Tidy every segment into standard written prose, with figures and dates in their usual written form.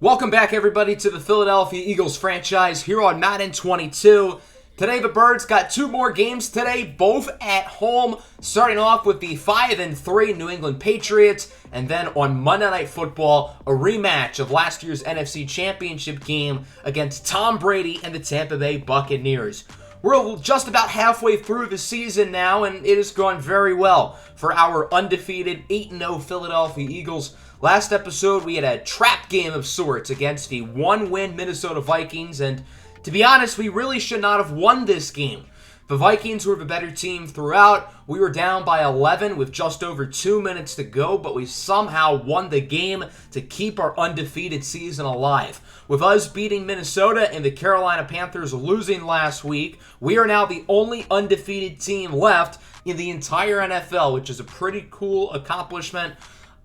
Welcome back, everybody, to the Philadelphia Eagles franchise here on Madden 22. Today, the Birds got two more games today, both at home, starting off with the 5-3 New England Patriots, and then on Monday Night Football, a rematch of last year's NFC Championship game against Tom Brady and the Tampa Bay Buccaneers. We're just about halfway through the season now, and it has gone very well for our undefeated 8-0 Philadelphia Eagles. Last episode, we had a trap game of sorts against the one-win Minnesota Vikings, and to be honest, we really should not have won this game. The Vikings were the better team throughout. We were down by 11 with just over 2 minutes to go, but we somehow won the game to keep our undefeated season alive. With us beating Minnesota and the Carolina Panthers losing last week, we are now the only undefeated team left in the entire NFL, which is a pretty cool accomplishment.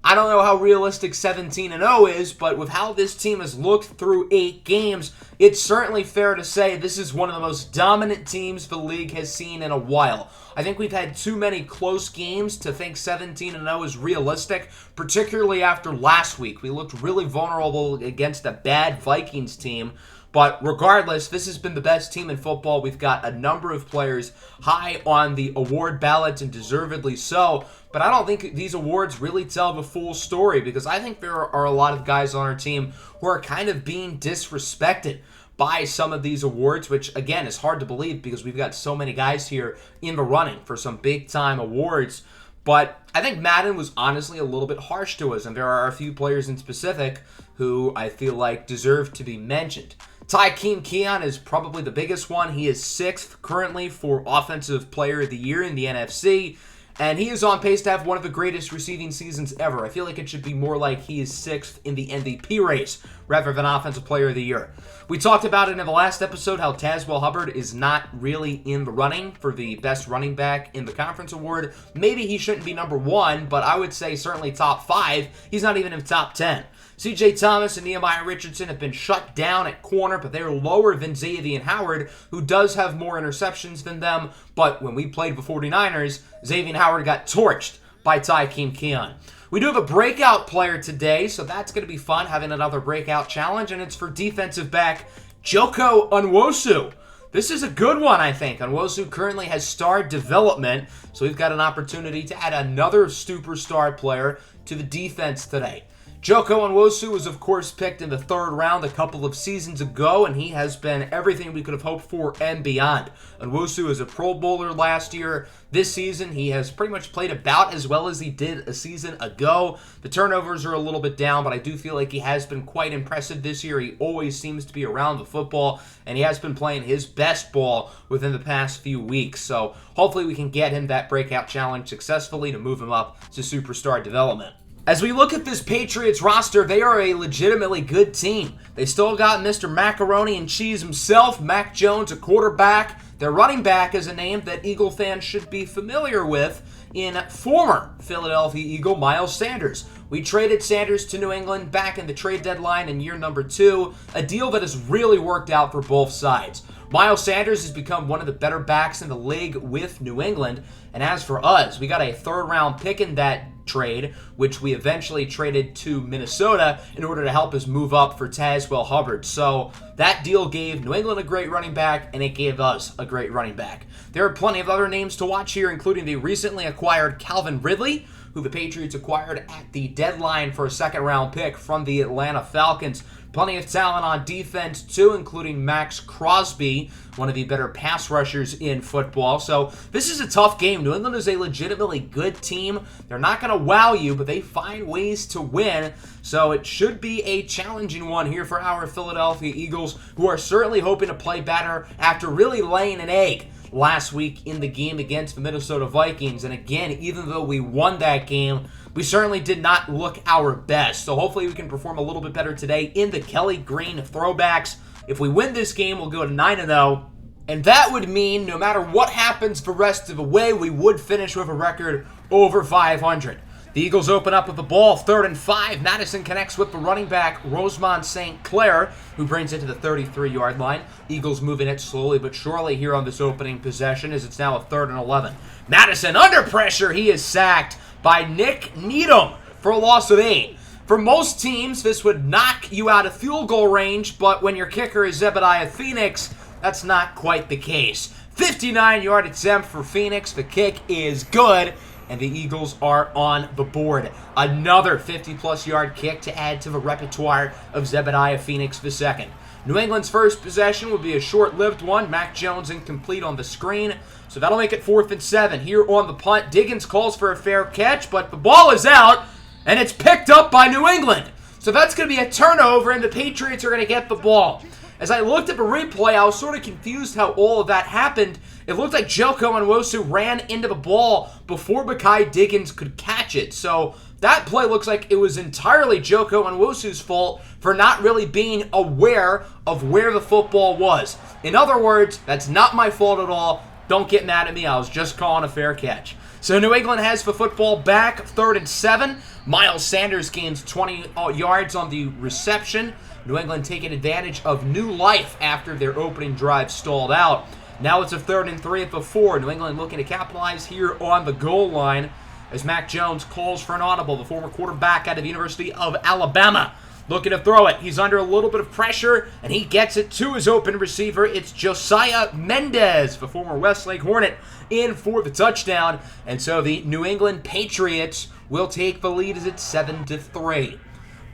I don't know how realistic 17-0 is, but with how this team has looked through 8 games, it's certainly fair to say this is one of the most dominant teams the league has seen in a while. I think we've had too many close games to think 17-0 is realistic, particularly after last week. We looked really vulnerable against a bad Vikings team. But regardless, this has been the best team in football. We've got a number of players high on the award ballots, and deservedly so. But I don't think these awards really tell the full story, because I think there are a lot of guys on our team who are kind of being disrespected by some of these awards, which, again, is hard to believe because we've got so many guys here in the running for some big-time awards. But I think Madden was honestly a little bit harsh to us, and there are a few players in specific who I feel like deserve to be mentioned. Tykeem Keon is probably the biggest one. He is 6th currently for Offensive Player of the Year in the NFC, and he is on pace to have one of the greatest receiving seasons ever. I feel like it should be more like he is 6th in the MVP race rather than Offensive Player of the Year. We talked about it in the last episode, how Tazewell Hubbard is not really in the running for the best running back in the conference award. Maybe he shouldn't be number 1, but I would say certainly top 5. He's not even in the top 10. C.J. Thomas and Nehemiah Richardson have been shut down at corner, but they're lower than Xavier Howard, who does have more interceptions than them. But when we played the 49ers, Xavier Howard got torched by Tykeem Keon. We do have a breakout player today, so that's going to be fun, having another breakout challenge, and it's for defensive back Joko Unwosu. This is a good one, I think. Unwosu currently has star development, so we've got an opportunity to add another superstar player to the defense today. Joko Unwosu was, of course, picked in the 3rd round a couple of seasons ago, and he has been everything we could have hoped for and beyond. Unwosu is a Pro Bowler last year. This season, he has pretty much played about as well as he did a season ago. The turnovers are a little bit down, but I do feel like he has been quite impressive this year. He always seems to be around the football, and he has been playing his best ball within the past few weeks. So hopefully we can get him that breakout challenge successfully to move him up to superstar development. As we look at this Patriots roster, they are a legitimately good team. They still got Mr. Macaroni and Cheese himself, Mac Jones, a quarterback. Their running back is a name that Eagle fans should be familiar with in former Philadelphia Eagle Miles Sanders. We traded Sanders to New England back in the trade deadline in year number 2, a deal that has really worked out for both sides. Miles Sanders has become one of the better backs in the league with New England, and as for us, we got a 3rd round pick in that trade, which we eventually traded to Minnesota in order to help us move up for Tazewell Hubbard. So that deal gave New England a great running back, and it gave us a great running back. There are plenty of other names to watch here, including the recently acquired Calvin Ridley, who the Patriots acquired at the deadline for a 2nd round pick from the Atlanta Falcons. Plenty of talent on defense, too, including Max Crosby, one of the better pass rushers in football. So this is a tough game. New England is a legitimately good team. They're not going to wow you, but they find ways to win. So it should be a challenging one here for our Philadelphia Eagles, who are certainly hoping to play better after really laying an egg last week in the game against the Minnesota Vikings. And again, even though we won that game, we certainly did not look our best. So hopefully we can perform a little bit better today in the Kelly Green throwbacks. If we win this game, we'll go to 9-0. And that would mean no matter what happens the rest of the way, we would finish with a record over 500. The Eagles open up with the ball, 3rd and 5. Madison connects with the running back, Rosemont St. Clair, who brings it to the 33-yard line. Eagles moving it slowly but surely here on this opening possession as it's now a 3rd and 11. Madison under pressure. He is sacked by Nick Needham for a loss of 8. For most teams, this would knock you out of field goal range, but when your kicker is Zebediah Phoenix, that's not quite the case. 59-yard attempt for Phoenix. The kick is good, and the Eagles are on the board. Another 50-plus yard kick to add to the repertoire of Zebediah Phoenix II. New England's first possession will be a short-lived one. Mac Jones incomplete on the screen, so that'll make it 4th and 7. Here on the punt, Diggins calls for a fair catch, but the ball is out, and it's picked up by New England. So that's going to be a turnover, and the Patriots are going to get the ball. As I looked at the replay, I was sort of confused how all of that happened. It looked like Joko Nwosu ran into the ball before Mekhi Diggins could catch it. So that play looks like it was entirely Joko Nwosu's fault for not really being aware of where the football was. In other words, that's not my fault at all. Don't get mad at me. I was just calling a fair catch. So New England has the football back, 3rd and 7. Miles Sanders gains 20 yards on the reception. New England taking advantage of new life after their opening drive stalled out. Now it's a 3rd and 3 at the 4. New England looking to capitalize here on the goal line as Mac Jones calls for an audible. The former quarterback out of the University of Alabama looking to throw it. He's under a little bit of pressure, and he gets it to his open receiver. It's Josiah Mendez, the former Westlake Hornet, in for the touchdown. And so the New England Patriots will take the lead as it's 7-3.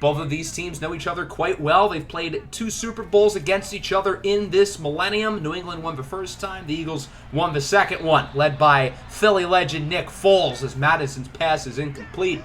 Both of these teams know each other quite well. They've played 2 Super Bowls against each other in this millennium. New England won the first time. The Eagles won the second one, led by Philly legend Nick Foles as Madison's pass is incomplete.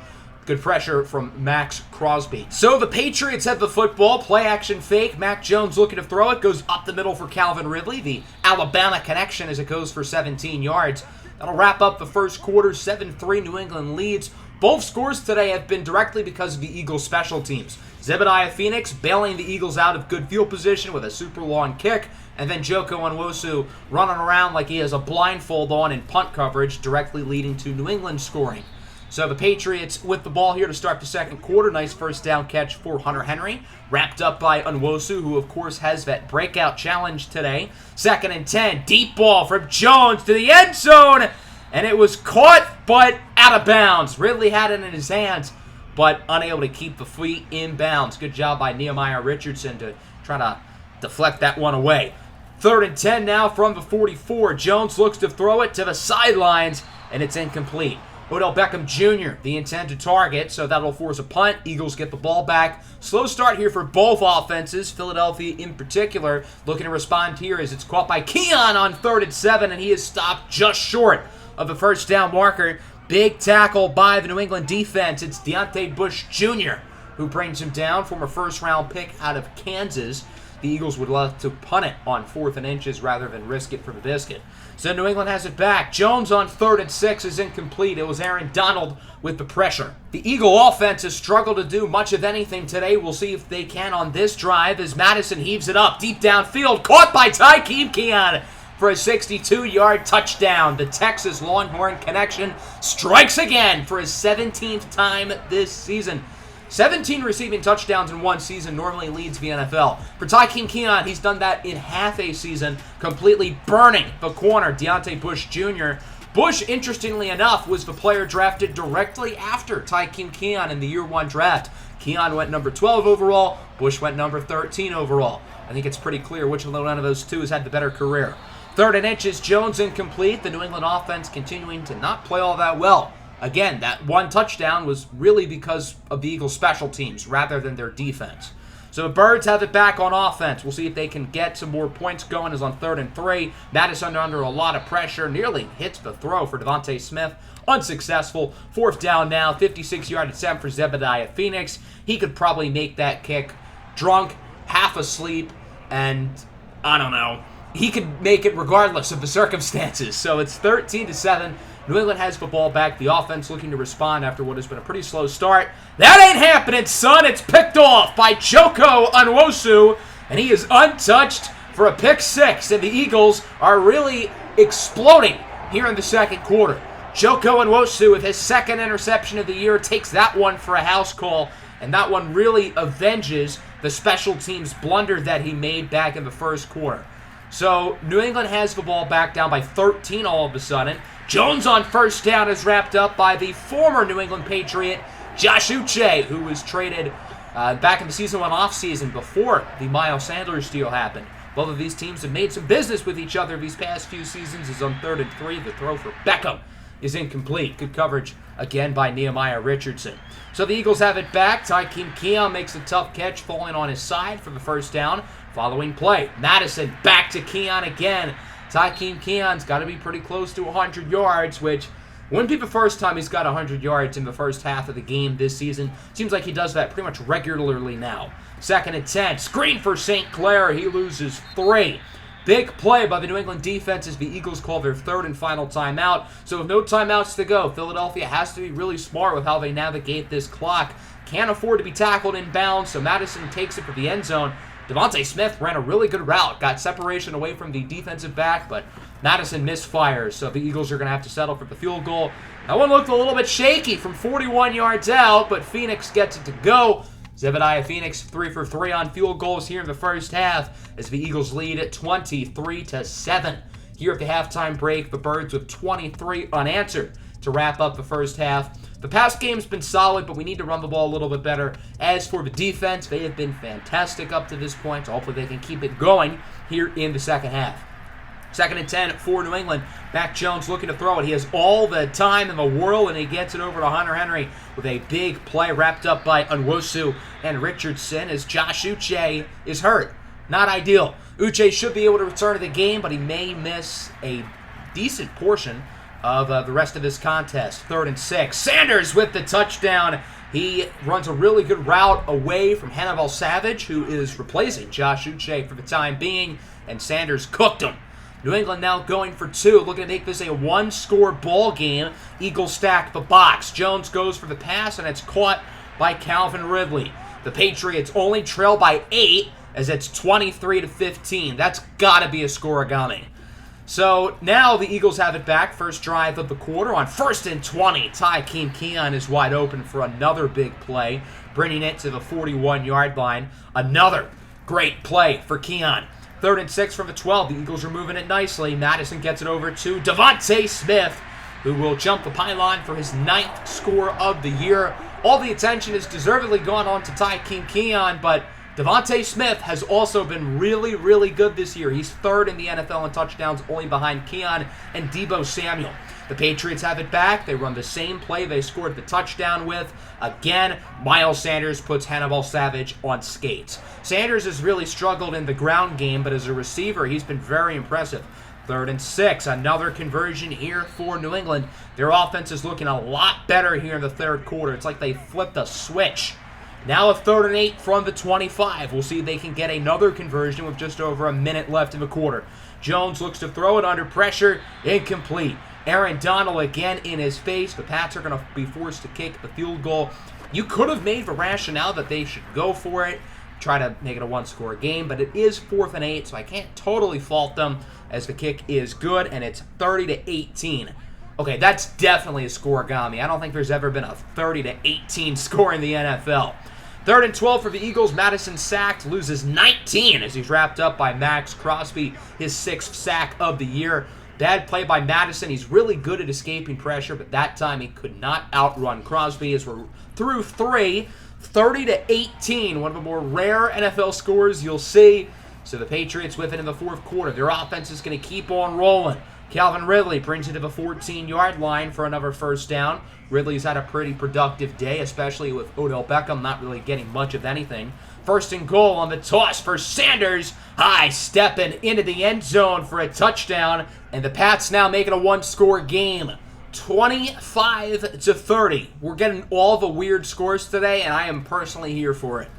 Good pressure from Max Crosby. So the Patriots have the football. Play action fake. Mac Jones looking to throw it. Goes up the middle for Calvin Ridley. The Alabama connection as it goes for 17 yards. That'll wrap up the first quarter. 7-3 New England leads. Both scores today have been directly because of the Eagles' special teams. Zebediah Phoenix bailing the Eagles out of good field position with a super long kick, and then Joko Nwosu running around like he has a blindfold on in punt coverage, directly leading to New England scoring. So the Patriots with the ball here to start the second quarter. Nice first down catch for Hunter Henry, wrapped up by Nwosu, who of course has that breakout challenge today. 2nd and 10, deep ball from Jones to the end zone, and it was caught but out of bounds. Ridley had it in his hands, but unable to keep the feet in bounds. Good job by Nehemiah Richardson to try to deflect that one away. 3rd and 10 now from the 44. Jones looks to throw it to the sidelines, and it's incomplete. Odell Beckham Jr., the intended target, so that'll force a punt. Eagles get the ball back. Slow start here for both offenses. Philadelphia in particular looking to respond here as it's caught by Keon on 3rd and 7, and he is stopped just short of the first down marker. Big tackle by the New England defense. It's Deontay Bush Jr. who brings him down, former first-round pick out of Kansas. The Eagles would love to punt it on 4th and inches rather than risk it for the biscuit. So New England has it back. Jones on 3rd and 6 is incomplete. It was Aaron Donald with the pressure. The Eagle offense has struggled to do much of anything today. We'll see if they can on this drive as Madison heaves it up deep downfield. Caught by Tykeem Keon for a 62-yard touchdown. The Texas Longhorn connection strikes again for his 17th time this season. 17 receiving touchdowns in one season normally leads the NFL. For Tykeem Keon, he's done that in half a season, completely burning the corner, Deontay Bush Jr. Bush, interestingly enough, was the player drafted directly after Tykeem Keon in the year 1 draft. Keon went number 12 overall. Bush went number 13 overall. I think it's pretty clear which one of those two has had the better career. 3rd and inches, Jones incomplete. The New England offense continuing to not play all that well. Again, that one touchdown was really because of the Eagles' special teams rather than their defense. So the Birds have it back on offense. We'll see if they can get some more points going as on 3rd and 3. Madison under a lot of pressure. Nearly hits the throw for Devontae Smith. Unsuccessful. 4th down now. 56-yard attempt for Zebediah Phoenix. He could probably make that kick drunk, half asleep, and I don't know. He could make it regardless of the circumstances. So it's 13-7. New England has the ball back. The offense looking to respond after what has been a pretty slow start. That ain't happening, son. It's picked off by Joko Nwosu, and he is untouched for a pick 6. And the Eagles are really exploding here in the second quarter. Joko Nwosu, with his 2nd interception of the year, takes that one for a house call, and that one really avenges the special teams blunder that he made back in the first quarter. So New England has the ball back down by 13 all of a sudden. Jones on 1st down is wrapped up by the former New England Patriot, Josh Uche, who was traded back in the season one offseason before the Miles Sanders deal happened. Both of these teams have made some business with each other these past few seasons. Is on 3rd and 3. The throw for Beckham is incomplete. Good coverage again by Nehemiah Richardson. So the Eagles have it back. Tykeem Keon makes a tough catch, falling on his side for the first down. Following play, Madison back to Keon again. Tykeem Keon's got to be pretty close to 100 yards, which wouldn't be the first time he's got 100 yards in the first half of the game this season. Seems like he does that pretty much regularly now. 2nd and 10. Screen for St. Clair. He loses 3. Big play by the New England defense as the Eagles call their 3rd and final timeout. So with no timeouts to go, Philadelphia has to be really smart with how they navigate this clock. Can't afford to be tackled in bounds, so Madison takes it for the end zone. Devontae Smith ran a really good route, got separation away from the defensive back, but Madison misfires, so the Eagles are going to have to settle for the field goal. That one looked a little bit shaky from 41 yards out, but Phoenix gets it to go. Zebediah Phoenix 3 for 3 on field goals here in the first half as the Eagles lead at 23-7. Here at the halftime break, the Birds with 23 unanswered to wrap up the first half. The pass game's been solid, but we need to run the ball a little bit better. As for the defense, they have been fantastic up to this point, so hopefully they can keep it going here in the second half. 2nd and 10 for New England. Mac Jones looking to throw it. He has all the time in the world, and he gets it over to Hunter Henry with a big play wrapped up by Nwosu and Richardson as Josh Uche is hurt. Not ideal. Uche should be able to return to the game, but he may miss a decent portion of the rest of this contest. 3rd and 6. Sanders with the touchdown. He runs a really good route away from Hannibal Savage, who is replacing Josh Uche for the time being, and Sanders cooked him. New England now going for 2, looking to make this a one-score ball game. Eagles stack the box. Jones goes for the pass, and it's caught by Calvin Ridley. The Patriots only trail by 8, as it's 23-15. That's got to be a scoregami. So now the Eagles have it back. First drive of the quarter on 1st and 20. Tykeem Keon is wide open for another big play, bringing it to the 41-yard line. Another great play for Keon. 3rd and 6 from the 12. The Eagles are moving it nicely. Madison gets it over to Devontae Smith, who will jump the pylon for his 9th score of the year. All the attention has deservedly gone on to Tykeem Keon, but Devontae Smith has also been really, really good this year. He's 3rd in the NFL in touchdowns, only behind Keon and Deebo Samuel. The Patriots have it back. They run the same play they scored the touchdown with. Again, Miles Sanders puts Hannibal Savage on skates. Sanders has really struggled in the ground game, but as a receiver, he's been very impressive. 3rd and 6. Another conversion here for New England. Their offense is looking a lot better here in the 3rd quarter. It's like they flipped a switch. Now a 3rd and 8 from the 25. We'll see if they can get another conversion with just over a minute left in the quarter. Jones looks to throw it under pressure. Incomplete. Aaron Donald again in his face. The Pats are going to be forced to kick the field goal. You could have made the rationale that they should go for it, try to make it a one-score game, but it is 4th and 8, so I can't totally fault them as the kick is good, and it's 30-18. Okay, that's definitely a scoregami. I don't think there's ever been a 30-18 score in the NFL. 3rd and 12 for the Eagles. Madison sacked, loses 19 as he's wrapped up by Max Crosby, his 6th sack of the year. Bad play by Madison. He's really good at escaping pressure, but that time he could not outrun Crosby as we're through 3. 30-18, one of the more rare NFL scores you'll see. So the Patriots with it in the 4th quarter. Their offense is going to keep on rolling. Calvin Ridley brings it to the 14-yard line for another first down. Ridley's had a pretty productive day, especially with Odell Beckham not really getting much of anything. 1st and goal on the toss for Sanders. High stepping into the end zone for a touchdown. And the Pats now make it a one-score game. 25-30. We're getting all the weird scores today, and I am personally here for it.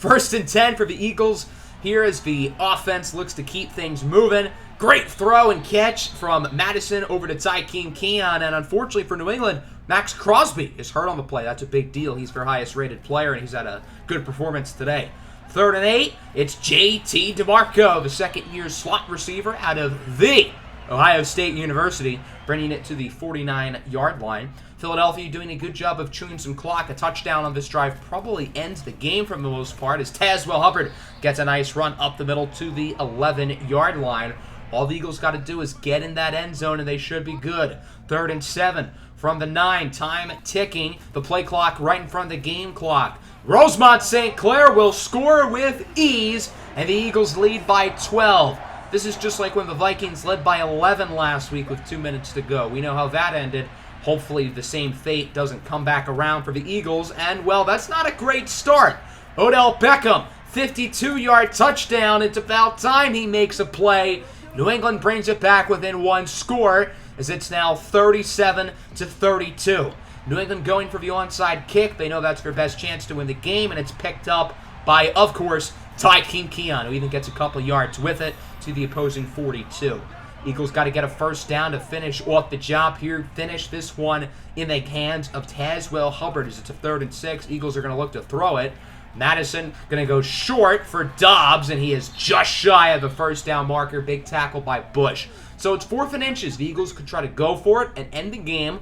1st and 10 for the Eagles. Here as the offense looks to keep things moving. Great throw and catch from Madison over to Tykeem Keon. And unfortunately for New England, Max Crosby is hurt on the play. That's a big deal. He's their highest rated player, and he's had a good performance today. 3rd and 8, it's J.T. DeMarco, the second-year slot receiver out of the Ohio State University, bringing it to the 49-yard line. Philadelphia doing a good job of chewing some clock. A touchdown on this drive probably ends the game for the most part as Tazwell Hubbard gets a nice run up the middle to the 11-yard line. All the Eagles got to do is get in that end zone, and they should be good. 3rd and 7 from the 9. Time ticking. The play clock right in front of the game clock. Rosemont St. Clair will score with ease, and the Eagles lead by 12. This is just like when the Vikings led by 11 last week with 2 minutes to go. We know how that ended. Hopefully the same fate doesn't come back around for the Eagles, and, well, that's not a great start. Odell Beckham, 52-yard touchdown. It's about time he makes a play. New England brings it back within 1 score, as it's now 37-32. New England going for the onside kick. They know that's their best chance to win the game, and it's picked up by, of course, Tykeem Keon, who even gets a couple yards with it to the opposing 42. Eagles got to get a first down to finish off the job here. Finish this one in the hands of Tazewell Hubbard as it's a 3rd and 6. Eagles are going to look to throw it. Madison going to go short for Dobbs, and he is just shy of the first down marker. Big tackle by Bush. So it's 4th and inches. The Eagles could try to go for it and end the game,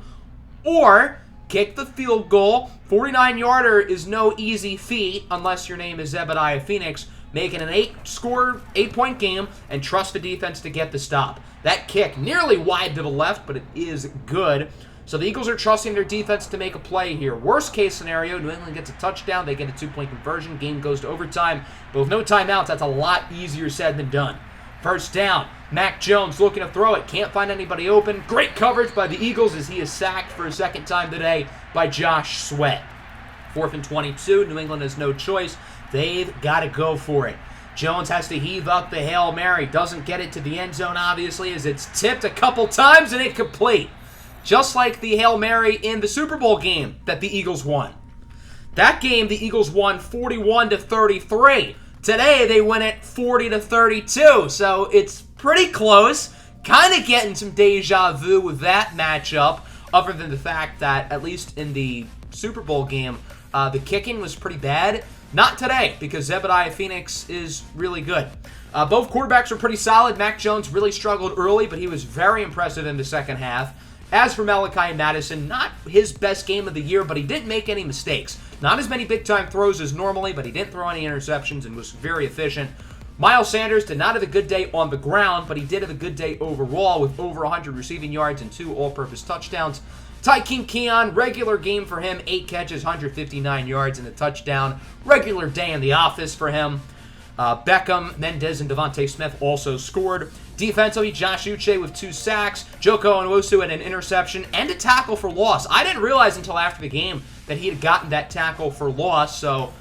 or kick the field goal. 49-yarder is no easy feat unless your name is Zebediah Phoenix. Make it an 8-point game and trust the defense to get the stop. That kick nearly wide to the left, but it is good. So the Eagles are trusting their defense to make a play here. Worst case scenario, New England gets a touchdown. They get a 2-point conversion. Game goes to overtime. But with no timeouts, that's a lot easier said than done. First down. Mac Jones looking to throw it. Can't find anybody open. Great coverage by the Eagles as he is sacked for a 2nd time today by Josh Sweat. 4th and 22. New England has no choice. They've got to go for it. Jones has to heave up the Hail Mary. Doesn't get it to the end zone, obviously, as it's tipped a couple times and incomplete. Just like the Hail Mary in the Super Bowl game that the Eagles won. That game, the Eagles won 41-33. Today, they win it 40-32. So it's pretty close. Kind of getting some deja vu with that matchup, other than the fact that, at least in the Super Bowl game, the kicking was pretty bad. Not today, because Zebediah Phoenix is really good. Both quarterbacks were pretty solid. Mac Jones really struggled early, but he was very impressive in the second half. As for Malachi Madison, not his best game of the year, but he didn't make any mistakes. Not as many big-time throws as normally, but he didn't throw any interceptions and was very efficient. Miles Sanders did not have a good day on the ground, but he did have a good day overall with over 100 receiving yards and 2 all-purpose touchdowns. Tykeem Keon, regular game for him, 8 catches, 159 yards and a touchdown. Regular day in the office for him. Beckham, Mendez, and Devontae Smith also scored. Defensively, Josh Uche with 2 sacks. Joko Nwosu had an interception and a tackle for loss. I didn't realize until after the game that he had gotten that tackle for loss, so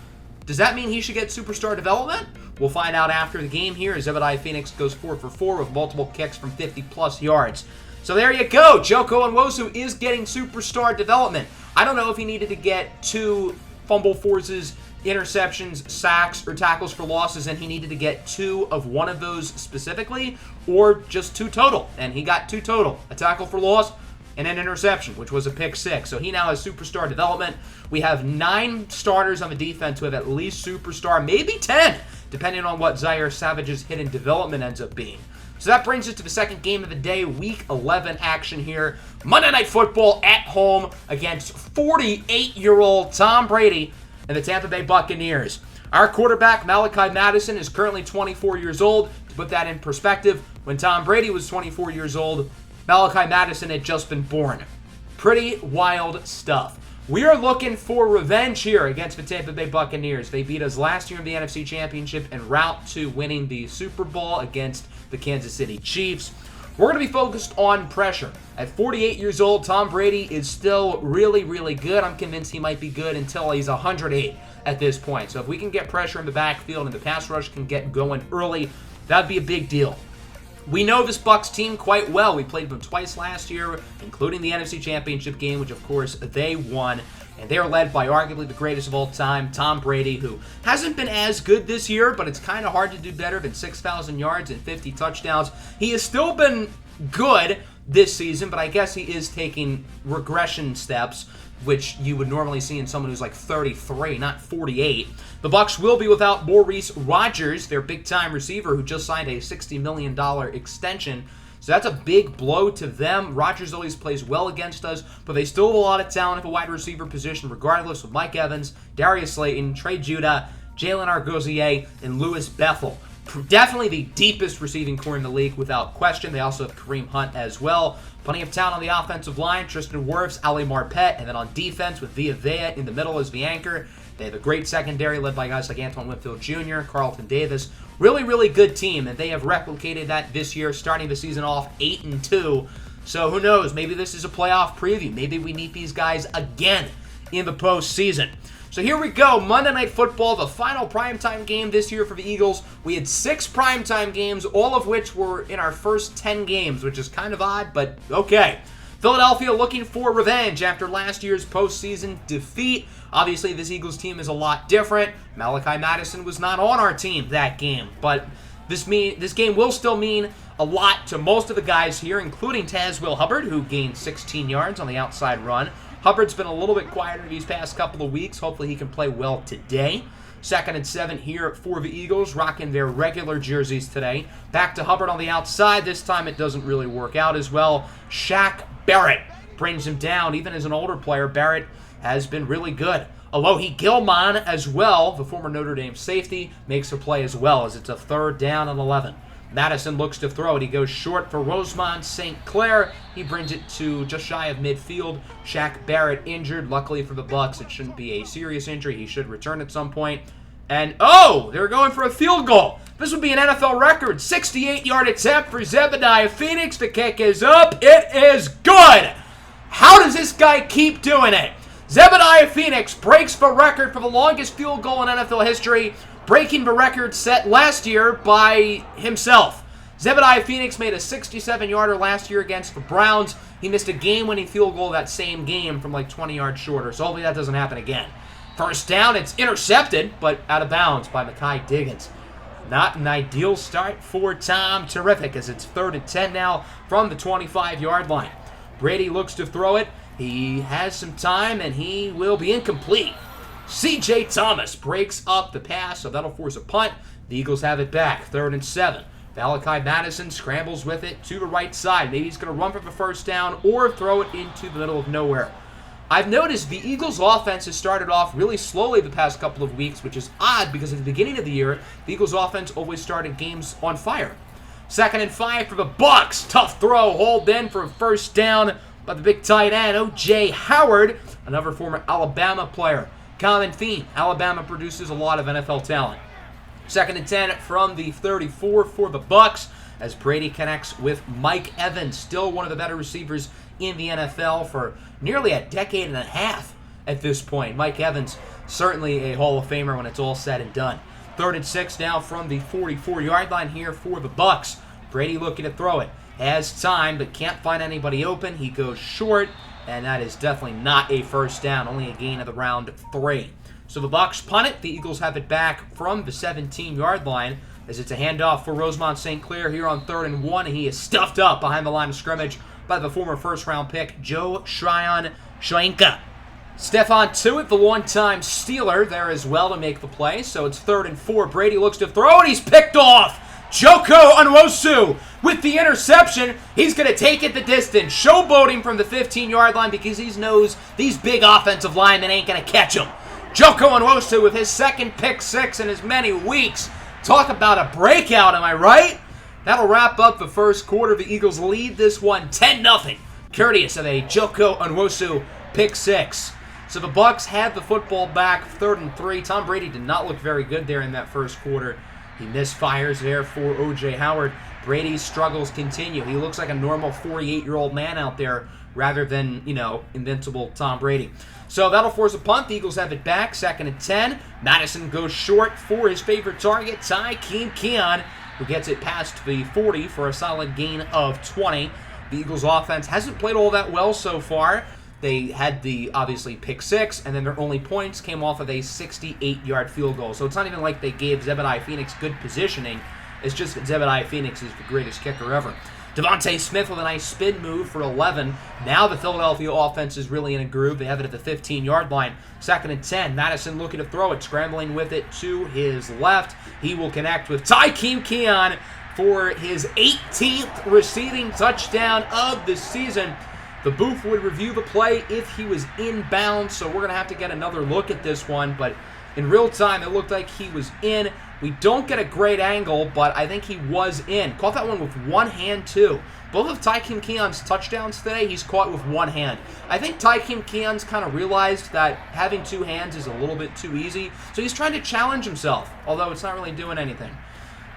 does that mean he should get superstar development? We'll find out after the game here as Zebediah Phoenix goes 4 for 4 with multiple kicks from 50-plus yards. So there you go. Joko Nwosu is getting superstar development. I don't know if he needed to get 2 fumble forces, interceptions, sacks, or tackles for losses, and he needed to get 2 of one of those specifically, or just 2 total. And he got 2 total. A tackle for loss and an interception, which was a pick 6. So he now has superstar development. We have 9 starters on the defense who have at least superstar, maybe 10, depending on what Zaire Savage's hidden development ends up being. So that brings us to the second game of the day, Week 11 action here. Monday Night Football at home against 48-year-old Tom Brady and the Tampa Bay Buccaneers. Our quarterback, Malachi Madison, is currently 24 years old. To put that in perspective, when Tom Brady was 24 years old, Malachi Madison had just been born. Pretty wild stuff. We are looking for revenge here against the Tampa Bay Buccaneers. They beat us last year in the NFC Championship en route to winning the Super Bowl against the Kansas City Chiefs. We're going to be focused on pressure. At 48 years old, Tom Brady is still really, really good. I'm convinced he might be good until he's 108 at this point. So if we can get pressure in the backfield and the pass rush can get going early, that'd be a big deal. We know this Bucs team quite well. We played them twice last year, including the NFC Championship game, which, of course, they won. And they're led by arguably the greatest of all time, Tom Brady, who hasn't been as good this year, but it's kind of hard to do better than 6,000 yards and 50 touchdowns. He has still been good this season, but I guess he is taking regression steps, which you would normally see in someone who's like 33, not 48. The Bucs will be without Maurice Rodgers, their big-time receiver, who just signed a $60 million extension. So that's a big blow to them. Rodgers always plays well against us, but they still have a lot of talent at the wide receiver position, regardless of Mike Evans, Darius Slayton, Trey Judah, Jalen Argosier, and Louis Bethel. Definitely the deepest receiving core in the league without question. They also have Kareem Hunt as well. Plenty of talent on the offensive line. Tristan Wirfs, Ali Marpet, and then on defense with Vita Vea in the middle as the anchor. They have a great secondary led by guys like Antoine Winfield Jr., Carlton Davis. Really, really good team, and they have replicated that this year, starting the season off 8-2. So who knows? Maybe this is a playoff preview. Maybe we meet these guys again in the postseason. So here we go, Monday Night Football, the final primetime game this year for the Eagles. We had 6 primetime games, all of which were in our first 10 games, which is kind of odd, but okay. Philadelphia looking for revenge after last year's postseason defeat. Obviously, this Eagles team is a lot different. Malachi Madison was not on our team that game, but this game will still mean a lot to most of the guys here, including Tazewell Hubbard, who gained 16 yards on the outside run. Hubbard's been a little bit quieter these past couple of weeks. Hopefully he can play well today. 2nd and 7 here for the Eagles, rocking their regular jerseys today. Back to Hubbard on the outside. This time it doesn't really work out as well. Shaq Barrett brings him down. Even as an older player, Barrett has been really good. Alohi Gilman as well, the former Notre Dame safety, makes a play as well as it's a 3rd down and 11. Madison looks to throw it. He goes short for Rosemont St. Clair. He brings it to just shy of midfield. Shaq Barrett injured. Luckily for the Bucs, it shouldn't be a serious injury. He should return at some point. And, oh, they're going for a field goal. This would be an NFL record. 68-yard attempt for Zebediah Phoenix. The kick is up. It is good. How does this guy keep doing it? Zebediah Phoenix breaks the record for the longest field goal in NFL history, breaking the record set last year by himself. Zebediah Phoenix made a 67-yarder last year against the Browns. He missed a game-winning field goal that same game from like 20 yards shorter, so hopefully that doesn't happen again. 1st down, it's intercepted, but out of bounds by Mekhi Diggins. Not an ideal start for Tom. Terrific, as it's 3rd and 10 now from the 25-yard line. Brady looks to throw it. He has some time, and he will be incomplete. C.J. Thomas breaks up the pass, so that'll force a punt. The Eagles have it back, 3rd and 7. Malachi Madison scrambles with it to the right side. Maybe he's going to run for the 1st down or throw it into the middle of nowhere. I've noticed the Eagles' offense has started off really slowly the past couple of weeks, which is odd because at the beginning of the year, the Eagles' offense always started games on fire. 2nd and 5 for the Bucs. Tough throw, hauled in for a 1st down by the big tight end, O.J. Howard, another former Alabama player. Common theme, Alabama produces a lot of NFL talent. 2nd and 10 from the 34 for the Bucs as Brady connects with Mike Evans, still one of the better receivers in the NFL for nearly a decade and a half at this point. Mike Evans, certainly a Hall of Famer when it's all said and done. 3rd and 6 now from the 44-yard line here for the Bucs. Brady looking to throw it. Has time, but can't find anybody open. He goes short, and that is definitely not a 1st down, only a gain of around 3. So the Bucs punt it. The Eagles have it back from the 17-yard line as it's a handoff for Rosemont St. Clair here on 3rd and 1. He is stuffed up behind the line of scrimmage by the former 1st-round pick, Joe Shoyinka. Stephon Tuitt, the one-time Steeler, there as well to make the play. So it's 3rd and 4. Brady looks to throw, and he's picked off. Joko Onwosu with the interception. He's going to take it the distance, showboating from the 15-yard line because he knows these big offensive linemen ain't going to catch him. Joko Onwosu with his 2nd pick 6 in as many weeks. Talk about a breakout, am I right? That'll wrap up the 1st quarter. The Eagles lead this one 10-0, courteous of a Joko Onwosu pick 6. So the Bucs have the football back, 3rd and 3. Tom Brady did not look very good there in that 1st quarter. He misfires there for O.J. Howard. Brady's struggles continue. He looks like a normal 48-year-old man out there rather than, invincible Tom Brady. So that'll force a punt. The Eagles have it back, 2nd and 10. Madison goes short for his favorite target, Tykeem Keon, who gets it past the 40 for a solid gain of 20. The Eagles' offense hasn't played all that well so far. They had the, obviously, pick 6, and then their only points came off of a 68-yard field goal. So it's not even like they gave Zebediah Phoenix good positioning. It's just that Zebediah Phoenix is the greatest kicker ever. Devontae Smith with a nice spin move for 11. Now the Philadelphia offense is really in a groove. They have it at the 15-yard line. 2nd and 10. Madison looking to throw it, scrambling with it to his left. He will connect with Tykeem Keon for his 18th receiving touchdown of the season. The booth would review the play if he was inbound, so we're going to have to get another look at this one. But in real time, it looked like he was in. We don't get a great angle, but I think he was in. Caught that one with one hand, too. Both of Tykeem Keon's touchdowns today, he's caught with one hand. I think Tykeem Keon's kind of realized that having two hands is a little bit too easy, so he's trying to challenge himself, although it's not really doing anything.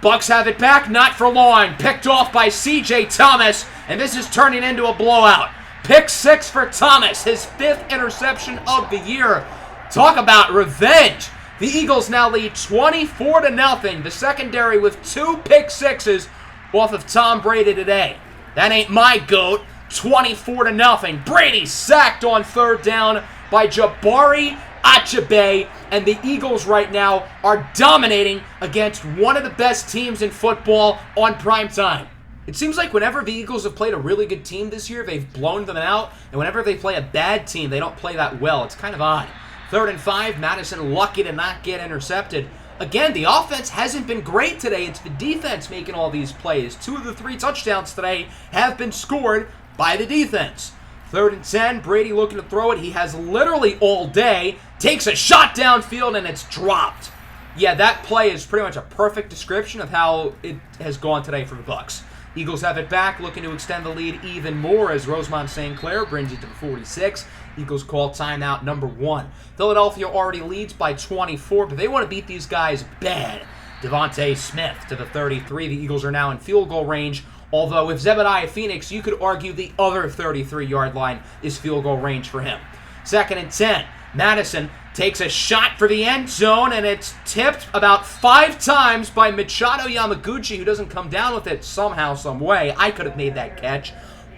Bucks have it back, not for long. Picked off by C.J. Thomas, and this is turning into a blowout. Pick 6 for Thomas, his 5th interception of the year. Talk about revenge. The Eagles now lead 24-0. The secondary with 2 pick 6s off of Tom Brady today. That ain't my GOAT. 24-0. Brady sacked on 3rd down by Jabari Achabe, and the Eagles right now are dominating against one of the best teams in football on primetime. It seems like whenever the Eagles have played a really good team this year, they've blown them out, and whenever they play a bad team, they don't play that well. It's kind of odd. 3rd and 5, Madison lucky to not get intercepted. Again, the offense hasn't been great today. It's the defense making all these plays. 2 of the 3 touchdowns today have been scored by the defense. 3rd and 10, Brady looking to throw it. He has literally all day. Takes a shot downfield, and it's dropped. Yeah, that play is pretty much a perfect description of how it has gone today for the Bucks. Eagles have it back, looking to extend the lead even more as Rosemont St. Clair brings it to the 46. Eagles call timeout number 1. Philadelphia already leads by 24, but they want to beat these guys bad. Devontae Smith to the 33. The Eagles are now in field goal range, although with Zebediah Phoenix, you could argue the other 33-yard line is field goal range for him. 2nd and 10. Madison takes a shot for the end zone, and it's tipped about 5 times by Machado Yamaguchi, who doesn't come down with it somehow, some way. I could have made that catch,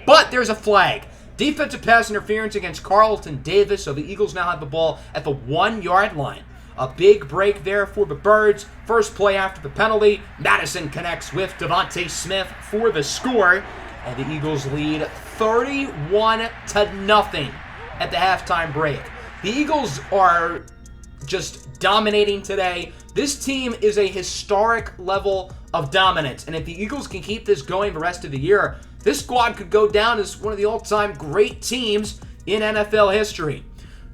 but there's a flag. Defensive pass interference against Carlton Davis, so the Eagles now have the ball at the 1-yard line. A big break there for the Birds. First play after the penalty. Madison connects with Devontae Smith for the score, and the Eagles lead 31-0 at the halftime break. The Eagles are just dominating today. This team is a historic level of dominance, and if the Eagles can keep this going the rest of the year, this squad could go down as one of the all-time great teams in NFL history.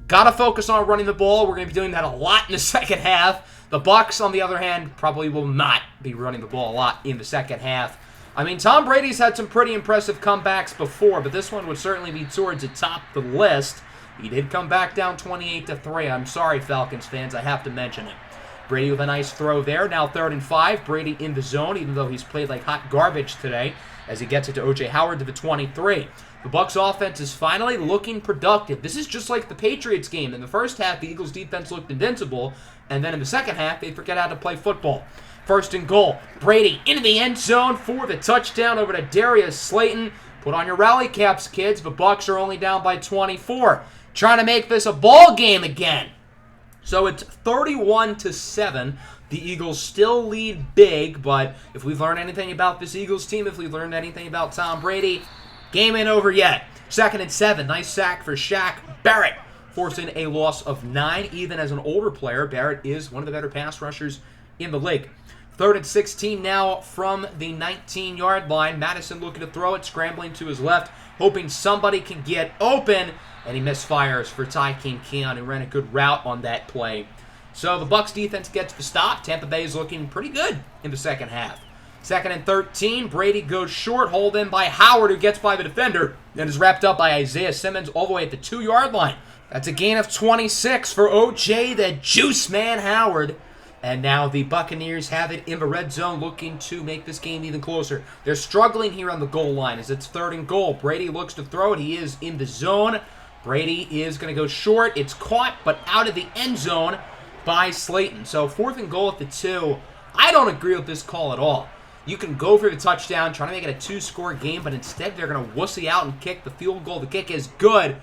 Gotta focus on running the ball. We're going to be doing that a lot in the second half. The Bucks, on the other hand, probably will not be running the ball a lot in the second half. I mean, Tom Brady's had some pretty impressive comebacks before, but this one would certainly be towards the top of the list. He did come back down 28-3. I'm sorry, Falcons fans, I have to mention it. Brady with a nice throw there. Now 3rd and 5. Brady in the zone, even though he's played like hot garbage today, as he gets it to O.J. Howard to the 23. The Bucs offense is finally looking productive. This is just like the Patriots game. In the first half, the Eagles defense looked invincible, and then in the second half, they forget how to play football. 1st and goal. Brady into the end zone for the touchdown over to Darius Slayton. Put on your rally caps, kids. The Bucs are only down by 24. Trying to make this a ball game again. So it's 31-7. The Eagles still lead big, but if we've learned anything about this Eagles team, if we've learned anything about Tom Brady, game ain't over yet. 2nd and 7. Nice sack for Shaq Barrett, forcing a loss of 9. Even as an older player, Barrett is one of the better pass rushers in the league. 3rd and 16 now from the 19-yard line. Madison looking to throw it, scrambling to his left, hoping somebody can get open, and he misfires for Tykeem Keon, who ran a good route on that play. So the Bucs defense gets the stop. Tampa Bay is looking pretty good in the second half. 2nd and 13. Brady goes short, hold in by Howard, who gets by the defender, and is wrapped up by Isaiah Simmons all the way at the 2-yard line. That's a gain of 26 for O.J. the Juice Man Howard. And now the Buccaneers have it in the red zone, looking to make this game even closer. They're struggling here on the goal line as it's 3rd and goal. Brady looks to throw it. He is in the zone. Brady is going to go short. It's caught, but out of the end zone by Slayton. So 4th and goal at the 2. I don't agree with this call at all. You can go for the touchdown, trying to make it a 2-score game, but instead they're going to wussy out and kick the field goal. The kick is good,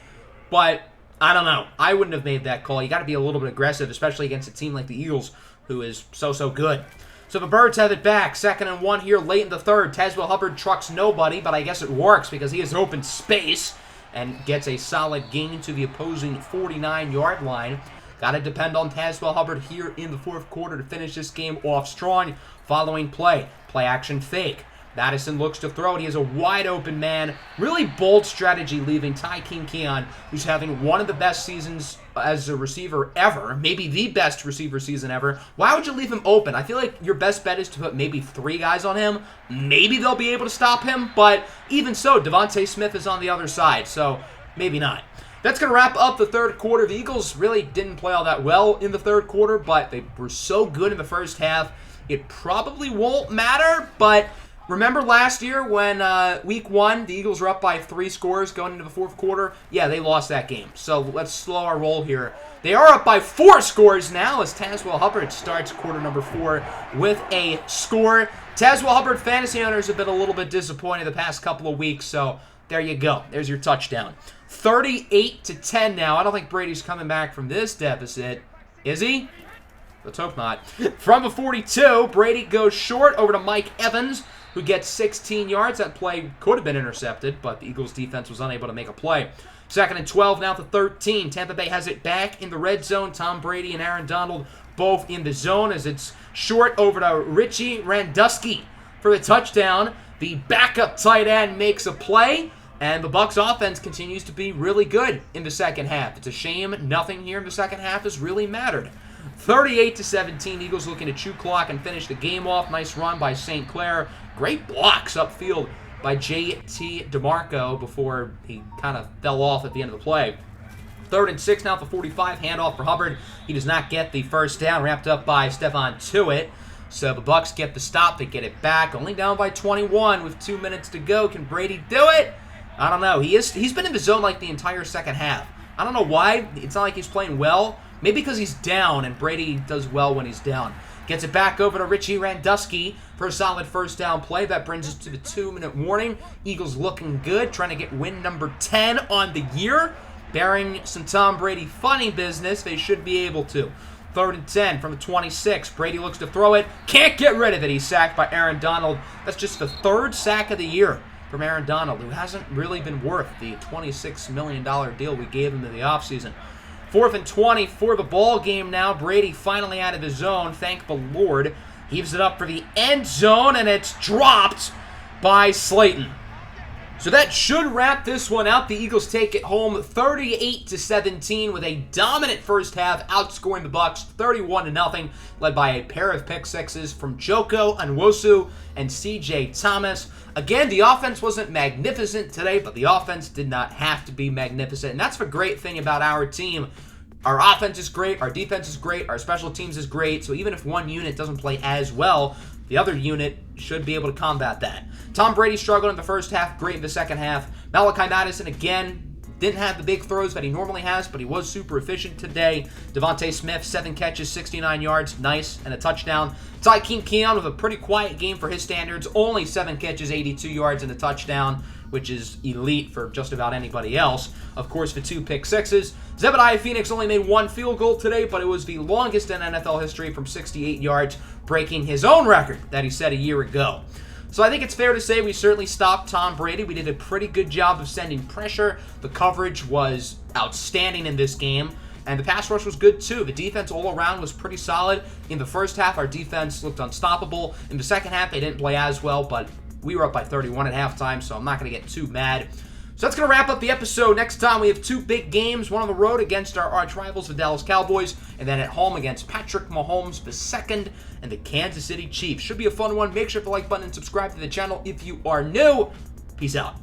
but I don't know. I wouldn't have made that call. You got to be a little bit aggressive, especially against a team like the Eagles, who is so good. So the Birds have it back. 2nd and 1 here late in the 3rd. Tazewell Hubbard trucks nobody, but I guess it works because he has open space and gets a solid gain to the opposing 49-yard line. Got to depend on Tazewell Hubbard here in the 4th quarter to finish this game off strong. Following play action fake. Madison looks to throw it. He has a wide open man. Really bold strategy leaving Tykeem Keon, who's having one of the best seasons as a receiver ever, maybe the best receiver season ever. Why would you leave him open? I feel like your best bet is to put maybe 3 guys on him. Maybe they'll be able to stop him, but even so, Devontae Smith is on the other side, so maybe not. That's going to wrap up the third quarter. The Eagles really didn't play all that well in the third quarter, but they were so good in the first half. It probably won't matter, but remember last year when week 1, the Eagles were up by 3 scores going into the fourth quarter? Yeah, they lost that game. So let's slow our roll here. They are up by 4 scores now as Tazewell Hubbard starts quarter number 4 with a score. Tazewell Hubbard fantasy owners have been a little bit disappointed the past couple of weeks, so there you go. There's your touchdown. 38-10 now. I don't think Brady's coming back from this deficit. Is he? Let's hope not. From the 42, Brady goes short over to Mike Evans, who gets 16 yards. That play could have been intercepted, but the Eagles defense was unable to make a play. 2nd and 12 now to 13. Tampa Bay has it back in the red zone. Tom Brady and Aaron Donald both in the zone as it's short over to Richie Randusky for the touchdown. The backup tight end makes a play, and the Bucs offense continues to be really good in the second half. It's a shame nothing here in the second half has really mattered. 38-17, Eagles looking to chew clock and finish the game off. Nice run by St. Clair. Great blocks upfield by J.T. DeMarco before he kind of fell off at the end of the play. 3rd and 6 now for 45, handoff for Hubbard. He does not get the first down, wrapped up by Stephon Tuitt. So the Bucs get the stop, they get it back, only down by 21 with 2 minutes to go. Can Brady do it? I don't know. He's been in the zone like the entire second half. I don't know why. It's not like he's playing well. Maybe because he's down, and Brady does well when he's down. Gets it back over to Richie Randusky for a solid first down play. That brings us to the 2-minute warning. Eagles looking good, trying to get win number 10 on the year. Bearing some Tom Brady funny business, they should be able to. 3rd and 10 from the 26. Brady looks to throw it. Can't get rid of it. He's sacked by Aaron Donald. That's just the 3rd sack of the year from Aaron Donald, who hasn't really been worth the $26 million deal we gave him in the offseason. 4th and 20 for the ball game now. Brady finally out of his zone. Thank the Lord. Heaves it up for the end zone, and it's dropped by Slayton. So that should wrap this one out. The Eagles take it home 38-17 with a dominant first half, outscoring the Bucs 31-0, led by a pair of pick sixes from Joko Onwosu and C.J. Thomas. Again, the offense wasn't magnificent today, but the offense did not have to be magnificent. And that's the great thing about our team. Our offense is great, our defense is great, our special teams is great, so even if one unit doesn't play as well, the other unit should be able to combat that. Tom Brady struggled in the first half, great in the second half. Malachi Madison, again, didn't have the big throws that he normally has, but he was super efficient today. Devontae Smith, 7 catches, 69 yards, nice, and a touchdown. Tykeem Keon with a pretty quiet game for his standards, only 7 catches, 82 yards, and a touchdown, which is elite for just about anybody else. Of course, the 2 pick sixes. Zebediah Phoenix only made 1 field goal today, but it was the longest in NFL history from 68 yards, breaking his own record that he set a year ago. So I think it's fair to say we certainly stopped Tom Brady. We did a pretty good job of sending pressure. The coverage was outstanding in this game, and the pass rush was good too. The defense all around was pretty solid. In the first half, our defense looked unstoppable. In the second half, they didn't play as well, but we were up by 31 at halftime, so I'm not going to get too mad. So that's going to wrap up the episode. Next time, we have 2 big games, one on the road against our arch rivals, the Dallas Cowboys, and then at home against Patrick Mahomes II and the Kansas City Chiefs. Should be a fun one. Make sure to like button and subscribe to the channel if you are new. Peace out.